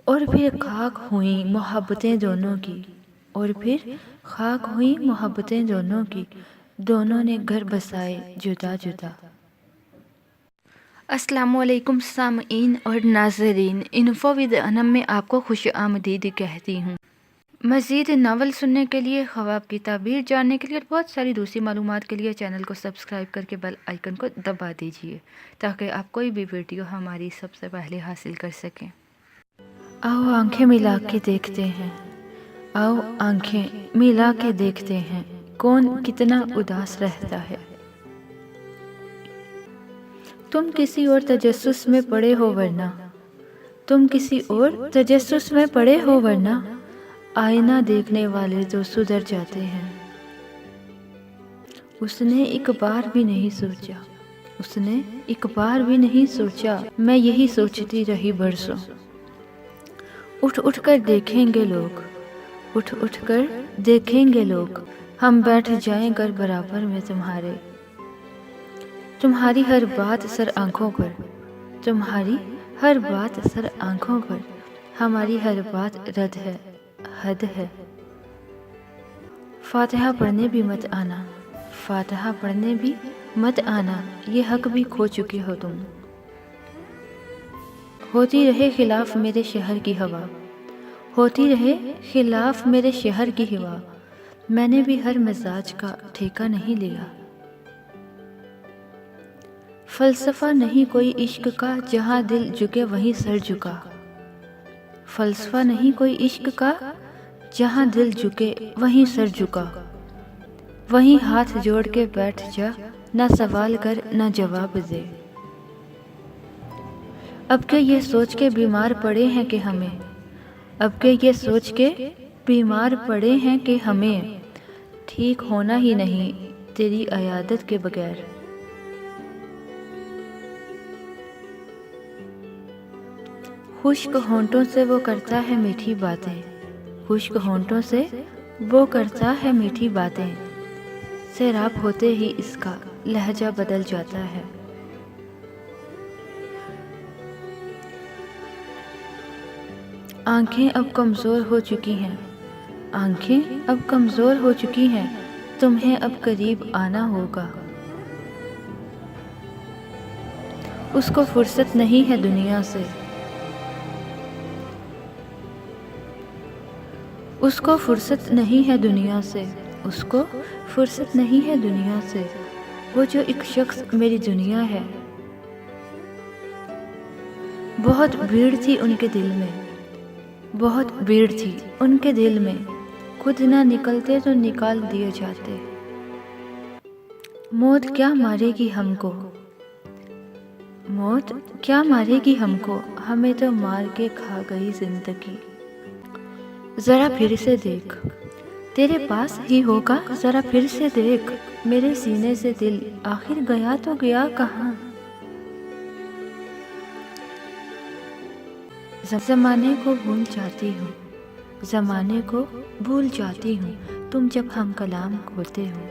اور پھر خاک ہوئیں محبتیں دونوں کی، اور پھر خاک ہوئیں محبتیں دونوں کی، دونوں نے گھر بسائے جدا جدا۔ السلام علیکم سامعین اور ناظرین، انفو ود انم میں آپ کو خوش آمدید کہتی ہوں۔ مزید ناول سننے کے لیے، خواب کی تعبیر جاننے کے لیے اور بہت ساری دوسری معلومات کے لیے چینل کو سبسکرائب کر کے بیل آئیکن کو دبا دیجیے تاکہ آپ کوئی بھی ویڈیو ہماری سب سے پہلے حاصل کر سکیں۔ آؤ آنکھیں ملا کے دیکھتے ہیں، آؤ آنکھیں ملا کے دیکھتے ہیں، کون کتنا اداس رہتا ہے۔ تم کسی اور تجسس میں پڑے ہو ورنہ، تم کسی اور تجسس میں پڑے ہو ورنہ، آئینہ دیکھنے والے تو سدھر جاتے ہیں۔ اس نے ایک بار بھی نہیں سوچا، اس نے ایک بار بھی نہیں سوچا، میں یہی سوچتی رہی برسوں۔ اٹھ اٹھ کر دیکھیں گے لوگ، اٹھ اٹھ کر دیکھیں گے لوگ، ہم بیٹھ جائیں گر برابر میں تمہارے۔ تمہاری ہر بات سر آنکھوں پر، تمہاری ہر بات سر آنکھوں پر، ہماری ہر بات رد ہے، حد ہے۔ فاتحہ پڑھنے بھی مت آنا، فاتحہ پڑھنے بھی مت آنا، یہ حق بھی کھو چکے ہو تم۔ ہوتی رہے خلاف میرے شہر کی ہوا، ہوتی رہے خلاف میرے شہر کی ہوا، میں نے بھی ہر مزاج کا ٹھیکہ نہیں لیا۔ فلسفہ نہیں کوئی عشق کا، جہاں دل جھکے وہیں سر جھکا۔ فلسفہ نہیں کوئی عشق کا، جہاں دل جھکے وہیں سر جھکا۔ وہیں ہاتھ جوڑ کے بیٹھ جا، نہ سوال کر نہ جواب دے۔ اب کہ یہ سوچ کے بیمار پڑے ہیں کہ ہمیں، اب کہ یہ سوچ کے بیمار پڑے ہیں کہ ہمیں ٹھیک ہونا ہی نہیں تیری عیادت کے بغیر۔ خشک ہونٹوں سے وہ کرتا ہے میٹھی باتیں، خشک ہونٹوں سے وہ کرتا ہے میٹھی باتیں، سیراب ہوتے ہی اس کا لہجہ بدل جاتا ہے۔ آنکھیں اب کمزور ہو چکی ہیں، آنکھیں اب کمزور ہو چکی ہیں، تمہیں اب قریب آنا ہوگا۔ اس کو فرصت نہیں ہے دنیا سے، اس کو فرصت نہیں ہے دنیا سے، اس کو فرصت نہیں ہے دنیا سے، وہ جو ایک شخص میری دنیا ہے۔ بہت بھیڑ تھی ان کے دل میں، بہت بھیڑ تھی ان کے دل میں، خود نہ نکلتے تو نکال دیے جاتے۔ موت کیا مارے گی ہم کو، موت کیا مارے گی ہم کو، ہمیں تو مار کے کھا گئی زندگی۔ ذرا پھر سے دیکھ، تیرے پاس ہی ہوگا، ذرا پھر سے دیکھ، میرے سینے سے دل آخر گیا تو گیا کہاں۔ زمانے کو بھول جاتی ہوں، زمانے کو بھول جاتی ہوں، تم جب ہم کلام کھولتے ہو۔